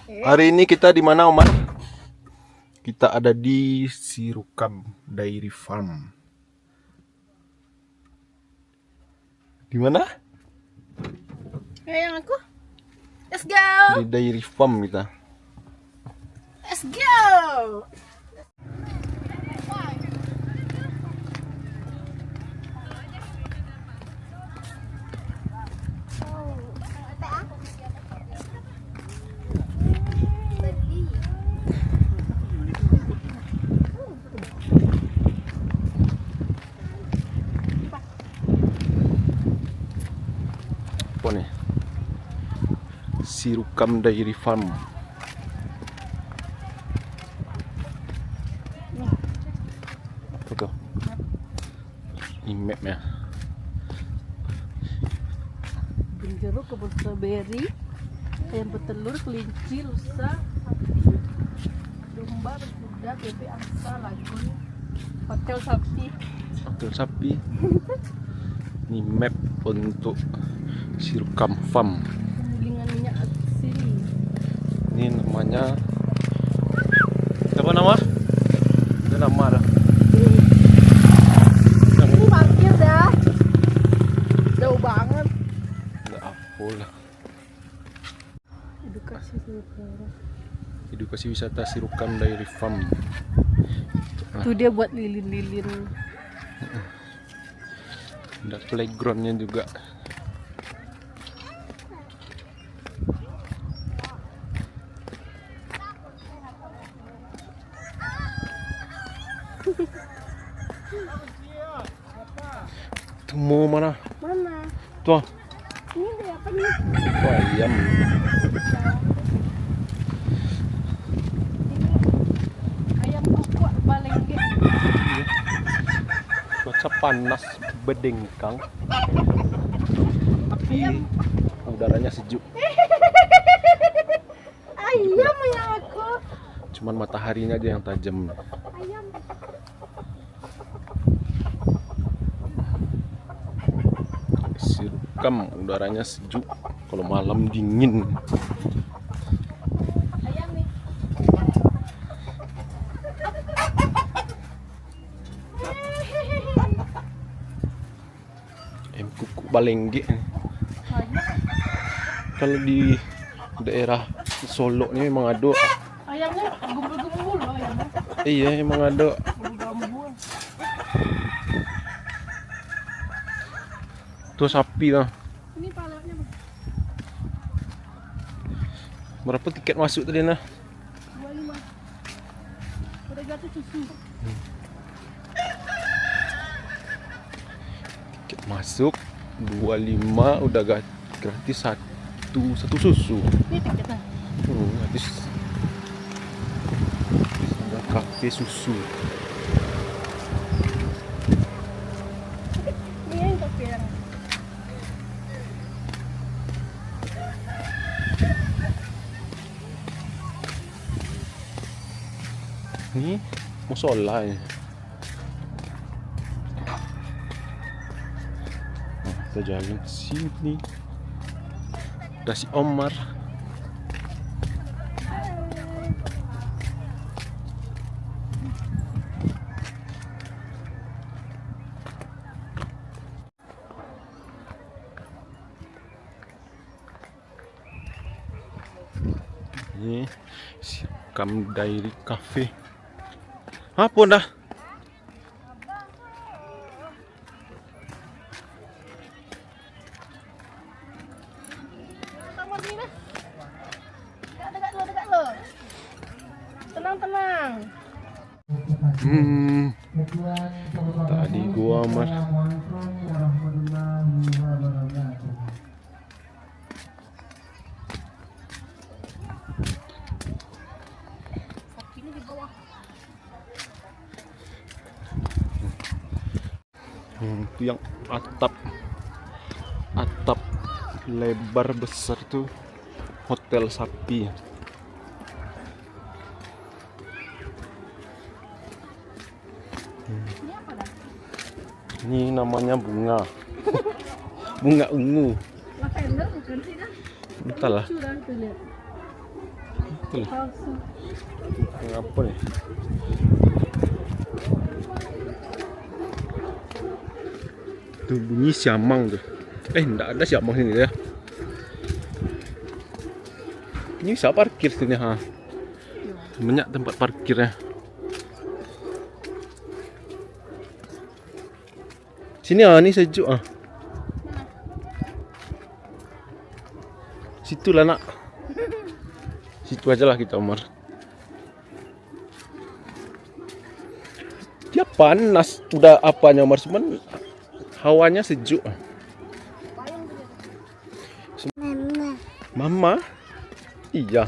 Hari ini kita di mana, Omar? Kita ada di Sirukam Dairy Farm. Di mana? Yang aku. Let's go. Di Dairy Farm kita. Let's go. Apa nih? Sirukam Dairy Farm. Apa tuh? Ini mapnya. Kebun jeruk, kebun stroberi, ayam petelur, kelinci, rusa, sapi, domba, berkuda, bebek, angsa, lagun, hotel sapi. Hotel sapi. Ini map untuk Sirukam Farm. Penggilingan minyak sini. Ini namanya apa nama? Ada nama dah. Ini parkir dah. Jauh banget. Enggak apa lah. Edukasi wisata Sirukam Dairy Farm. Tuh dia buat lilin-lilin. Ada playgroundnya juga. Temu mana? Mana? Tuh, Ini dia apa nih? tuh ayam. Ayam kukuak balengge. Cuaca panas bedengkang, tapi udaranya sejuk. Ayam ya aku. Cuman mataharinya aja yang tajam. Ayam. Sirukam udaranya sejuk, kalau malam dingin. Ayam nih. Ayam kuku balengge. Banyak. Kalau di daerah Solo ini memang ada. Ayamnya gembul-gembul loh ayamnya. Iya, emang ada. Gembul-gembul. Tuh sapi lah. Ini palanya Bang. Berapa tiket masuk tadi nah? 25. Udah gratis susu. Tiket masuk 25 udah gratis satu susu. Ini tiketnya. Habis ada kafe susu. Ini yang kopi yang. Ini musola ya. Nah, kita jalan ke sini. Ada si Omar. Ini Sirukam Dairy Cafe. Apa dah? Sama sini dah. Dekat lo. Tenang. Tadi gua Omar. Sapinya di bawah. Itu yang atap lebar besar tuh hotel sapi. Ini apa dah? Ini namanya bunga. Bunga ungu. Lavender bukan sih dah? Entahlah. Lucu dah tuh lihat. Tuh, Palsu. ngapa nih? Tuh bunyi siamang tuh. Enggak ada siamang sini ya. Ini bisa parkir sini ha. Banyak tempat parkirnya. Sini ini sejuk ah. Situ lah nak. Situ aja lah kita Umar. Dia panas udah apanya Umar, cuman hawanya sejuk. Mama? Iya.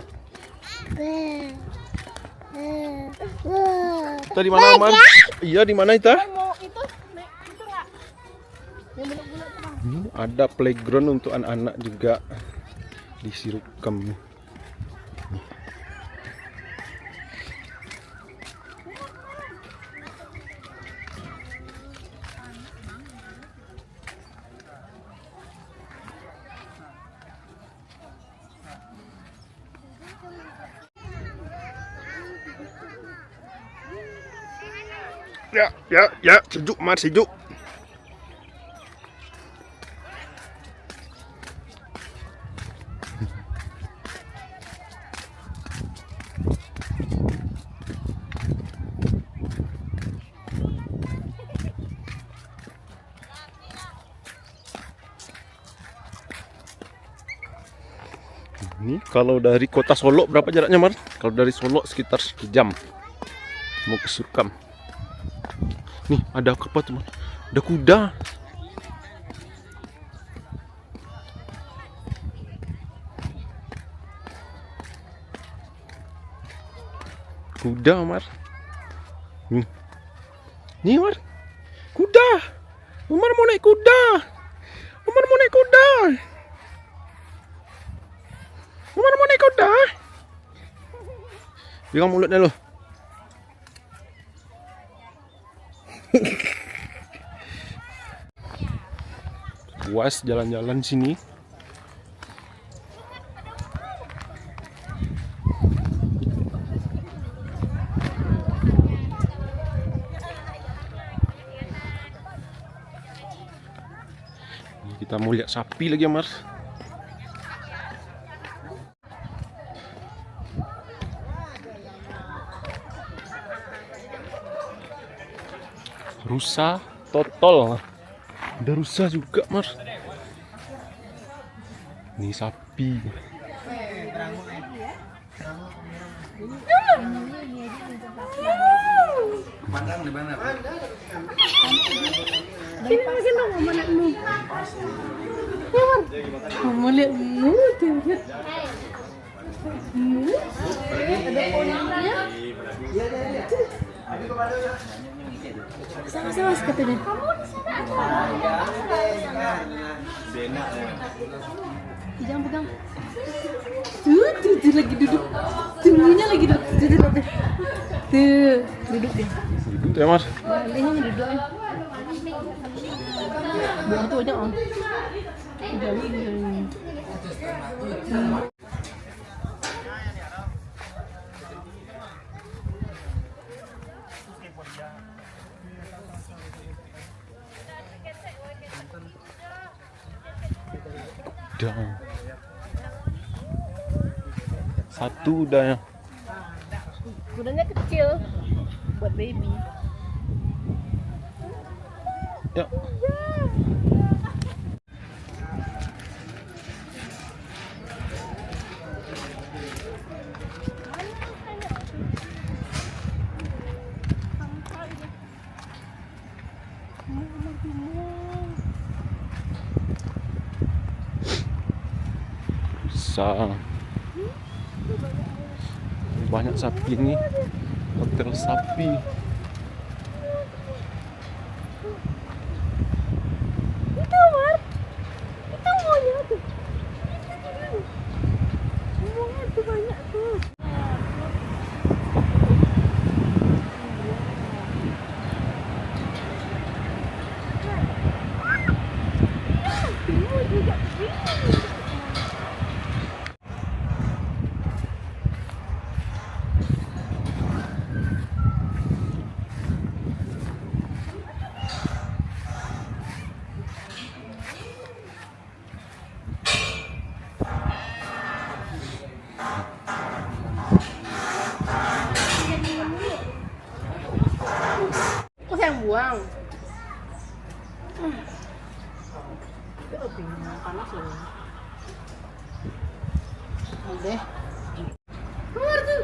Kita di mana Umar? Iya di mana kita? Mau itu nggak? Yang bulat-bulat bang. Ada playground untuk anak-anak juga di Sirukam. Ya, sejuk Mar, sejuk. Ini kalau dari kota Solo berapa jaraknya Mar? Kalau dari Solo sekitar 1 jam mau ke Sirukam. Nih ada apa tuh Mar? Ada kuda. Kuda Mar. Nih Mar. Kuda. Umar mau naik kuda. Umar mau naik kuda. Umar mau naik kuda. Pegang mulutnya lo. Puas jalan-jalan sini. Ini kita mau lihat sapi lagi ya Mar. Rusa totol. Ada rusa juga Mar. Ini sapi. Padang di mana? Sini makin dong mama anakmu. Mama lihat mu tuh. Ada pohonnya. Sama-sama katanya. Jangan pegang. Tuh lagi duduk. Tunggunya lagi duduk. Tuh, duduk deh. Duduk ya Mar. Ini duduk. Buang tuh aja om. Udah. Satu udah ya. Kudanya kecil buat baby. Ya. Banyak sapi nih, hotel sapi. Itu Mar, itu maunya tuh. Maunya tuh banyak tuh. Deh. Keluar tuh.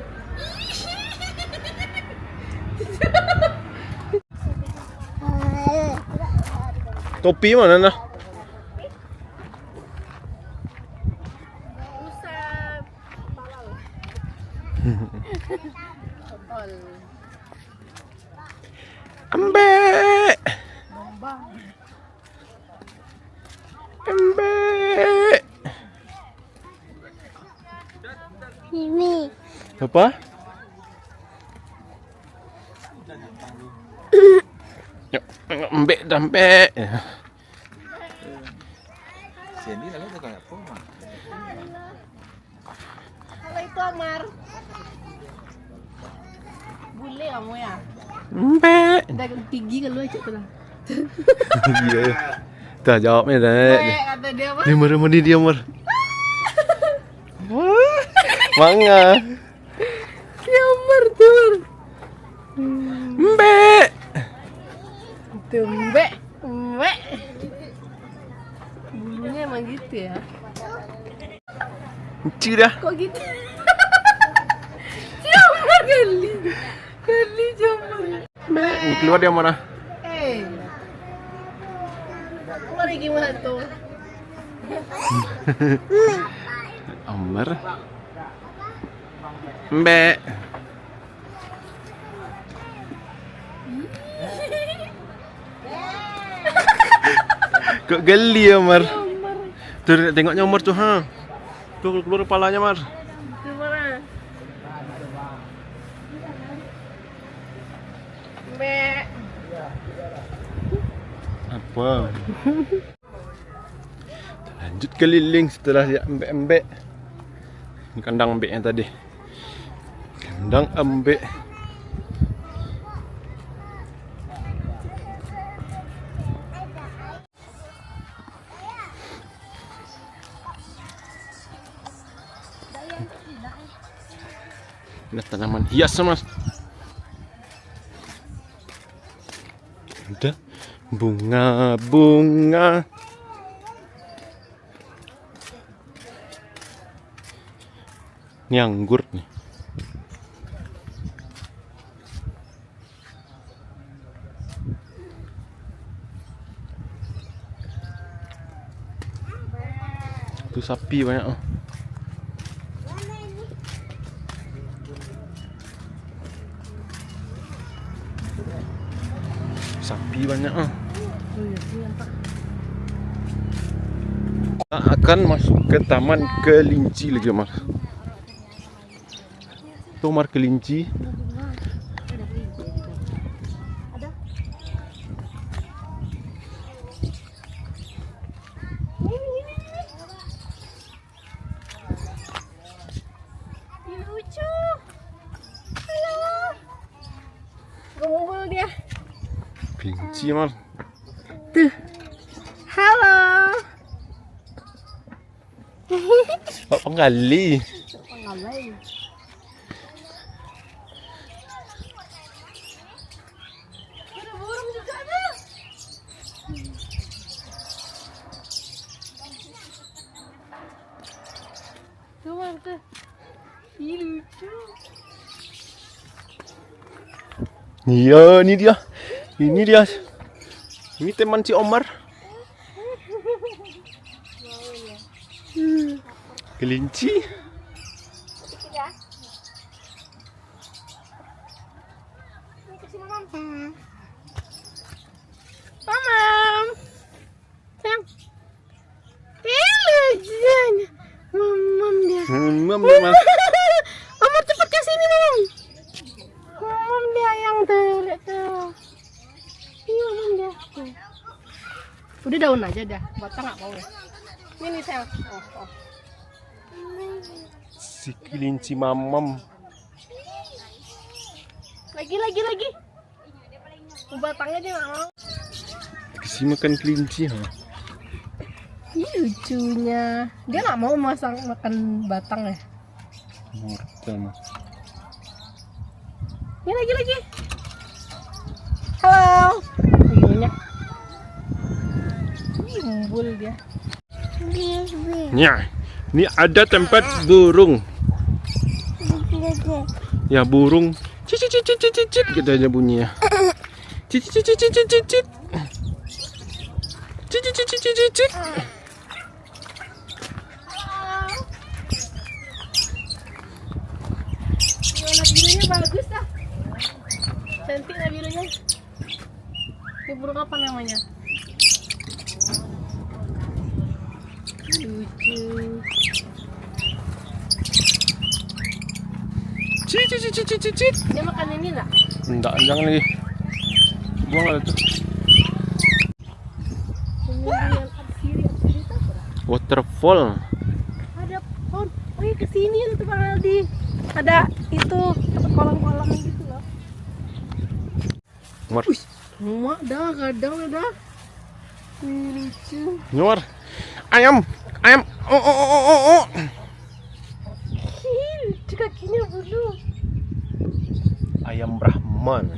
Topi mana nah? Usap. Kontol. Embe. Domba. Embe. Ini. Apa? Yuk, embe dambe. Sini lalu tuh kayak apa? Kalau itu Amar. Bule kamu ya? Embe. Dagang tinggi kalau aja tuh lah. Iya. Dah jawabnya dah. Kata dia apa? Dia merem dia mer. Wah, manga. Ya Amar tuh. Embe. Tumbe. Embe. Bulunya emang gitu ya? Lucu dah. Kok gitu? Jamar kali. Kali jamar. Ini keluar dia mana? Keluar gimana tuh? Amar. Embe. Kok geli ya Mar? Tuh tengoknya Mar tuh ha. Tuh keluar kepalanya Mar. Gimana? Embe. Apa? Lanjut keliling setelah dia embe-embe. Ini kandang embe yang tadi. Kandang embe. Ada tanaman hias Mas. Ada bunga-bunga. Ini anggur nih. Itu sapi banyak. Oh. Sapi banyak. Oh. Kita akan masuk ke taman kelinci lagi Mas. Tuh Mar kelinci. Lucu. Halo. Ngumpul dia. Kelinci Mar. Tuh. Halo. Oh, pengali. Pengalai. Ada burung juga ada. Tuh Mar tuh. Ih lucu. Iya, ini dia. Ini dia. Ini teman si Omar. Kelinci. Mamam. Sayang. Lucu. Mamam dia. Mas. Omar cepet ke sini, Mam. Mamam dia yang tuh, lihat tuh. Iya, Mamam dia. Tuh. Udah daun aja dah, batang nggak mau ya. Ini sayang. Oh. Si kelinci mamam. Lagi. Batangnya dia nggak mau. Kasih makan kelinci ha. Ih, lucunya. Dia nggak mau makan batang ya. Mortal Mas. Ini lagi. Halo. Gimana? Ih, mumbul dia. Nya. Ini ada tempat burung. Ya burung. Cicit cicit cicit cicit gitu aja bunyinya. Cicit cicit cicit cicit. Cicit cicit cicit cicit. Warna birunya bagus dah. Cantik lah birunya. Ini burung apa namanya? Lucu. Cicit cicit cicit cicit. Dia makan ini enggak? Enggak, jangan lagi. Buang aja tuh. Kemudian kiri itu apa? Waterfall. Ada pohon. Oh iya kesini tuh Bang Aldi. Ada itu kolam-kolam gitu loh. Nyuar. Mak dah kadang dah. Lucu. Nyuar. Ayam. Ayam. Oh oh oh oh oh. Lucu kakinya bulu. Ayam Brahman.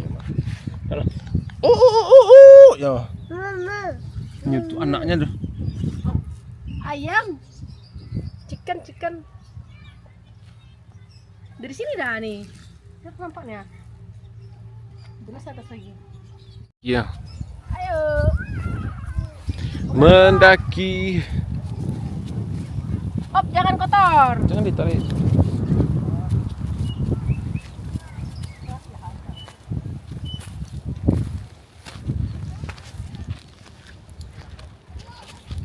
Oh oh oh oh oh. Ya. Mama. Ini tuh anaknya tuh. Ayam. Chicken. Dari sini dah nih. Lihat nampaknya. Jelas atas lagi. Iya. Ayo. Mendaki. Op, jangan kotor. Jangan ditarik.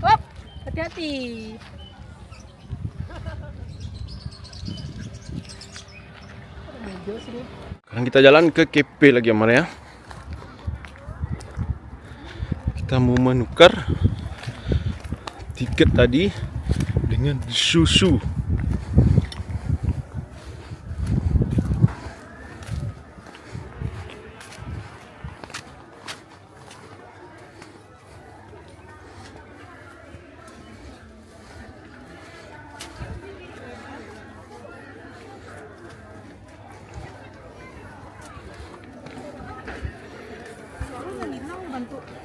Op, hati-hati. Mejo sini. Sekarang kita jalan ke KP lagi Amar ya. Kita mau menukar tiket tadi dengan susu.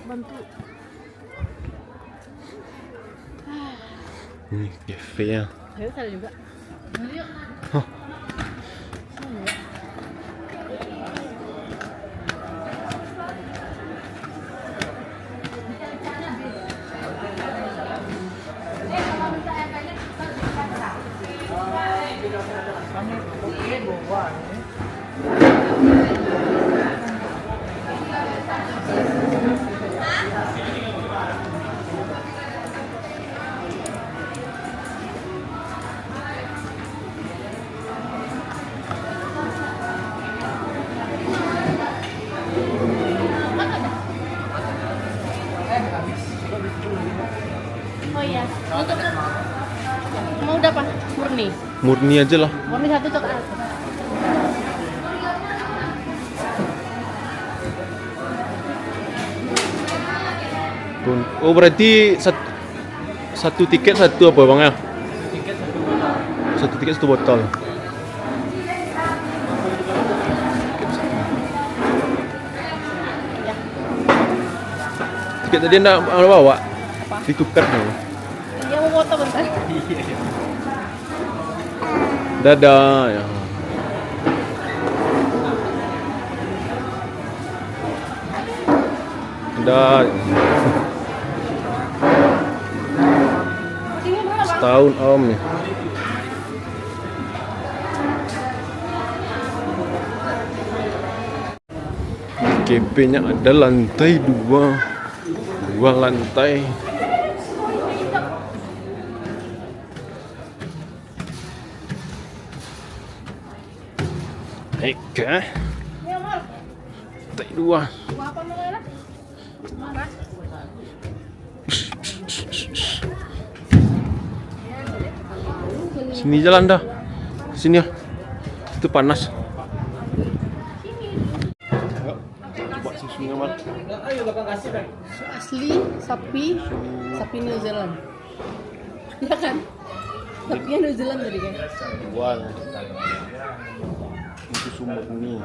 Bantu. Ini cafe ya. Ayo sana juga. Hah. Oh iya. Untuk mau udah apa? Murni. Murni aja lah. Murni satu coklat. Oh berarti satu tiket satu apa bang ya? Satu tiket satu botol. Tiket tadi anda bawa? Apa? Ditukar dong. Dia mau foto bentar. Dadah ya. Dadah. Ini berapa? Setahun om nih. KP-nya ada lantai dua lantai. Naik ke Ini Amar. lantai dua. Buah apa Mama? Mana? Sini jalan dah. Sini ya. Itu panas. Coba susunya Mar. Asli sapi New Zealand. Ya kan? Sapinya New Zealand tadi kan? Jual. Itu sumber ini.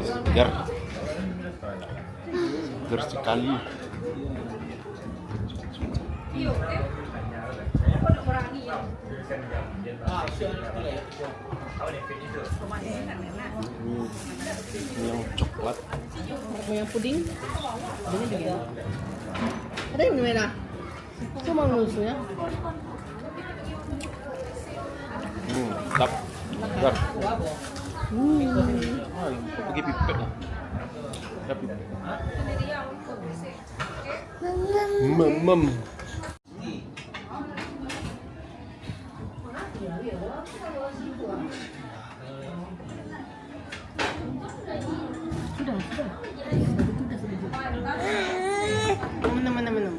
Segar. Segar sekali. Ini yang coklat. Mau yang puding? Ini juga. Ada yang merah. Cuma musuhnya. Sedap. Segar. Pakai pipet. Ya pipet. Mem. Sudah. Minum.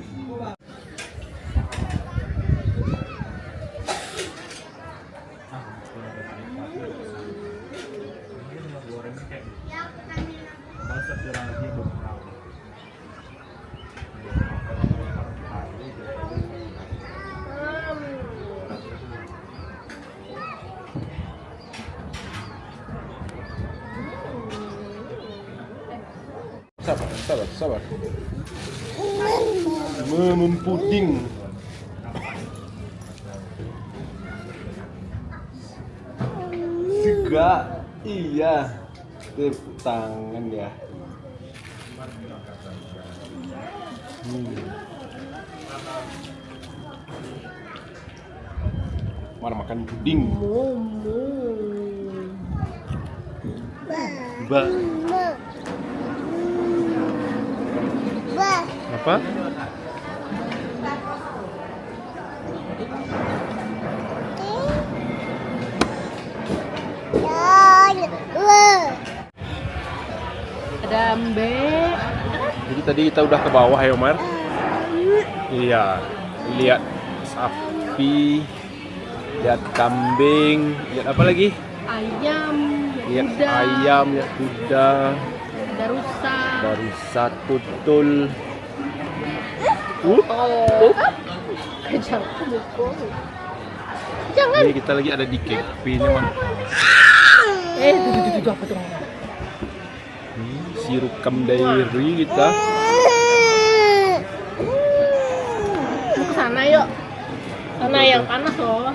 Sabar. Mempuding. Segar. Iya. Tepuk tangan ya. Mana makan puding? Apa? Ada mbek. Jadi tadi kita udah ke bawah ya, Omar? Iya. Lihat sapi, lihat kambing, lihat apa lagi? Ayam, Lihat kuda, ayam, lihat kuda, ada rusa. rusa tutul. Jangan pukul. Jangan. Ini kita lagi ada di cafe ini, Mang. Itu apa tuh? Sirukam dairy kita. Ke sana yuk. Sana yang panas loh.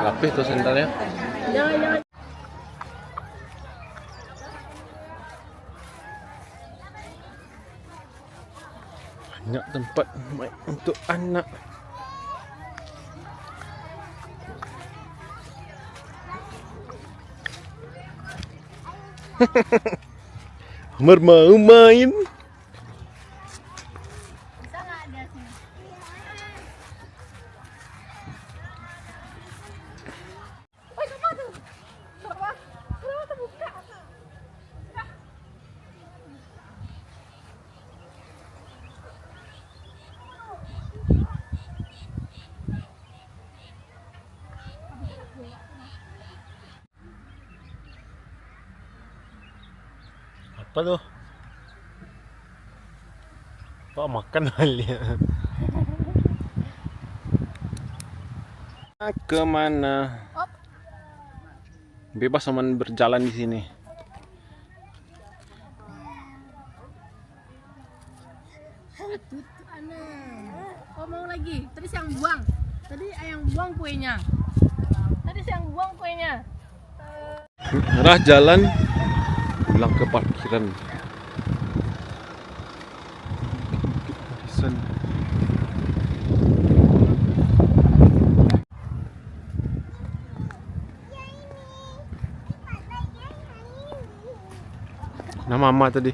Lapis tuh sendalnya. Jangan. Banyak tempat main untuk anak. Omar mau main. Bisa nggak ada sini? Apa tuh? Apa makan halnya? Kemana? Bebas aman berjalan di sini. Oh mau lagi? Tadi siang buang. Tadi ayang buang kuenya. Arah jalan pulang ke parkiran. Nah, mama tadi.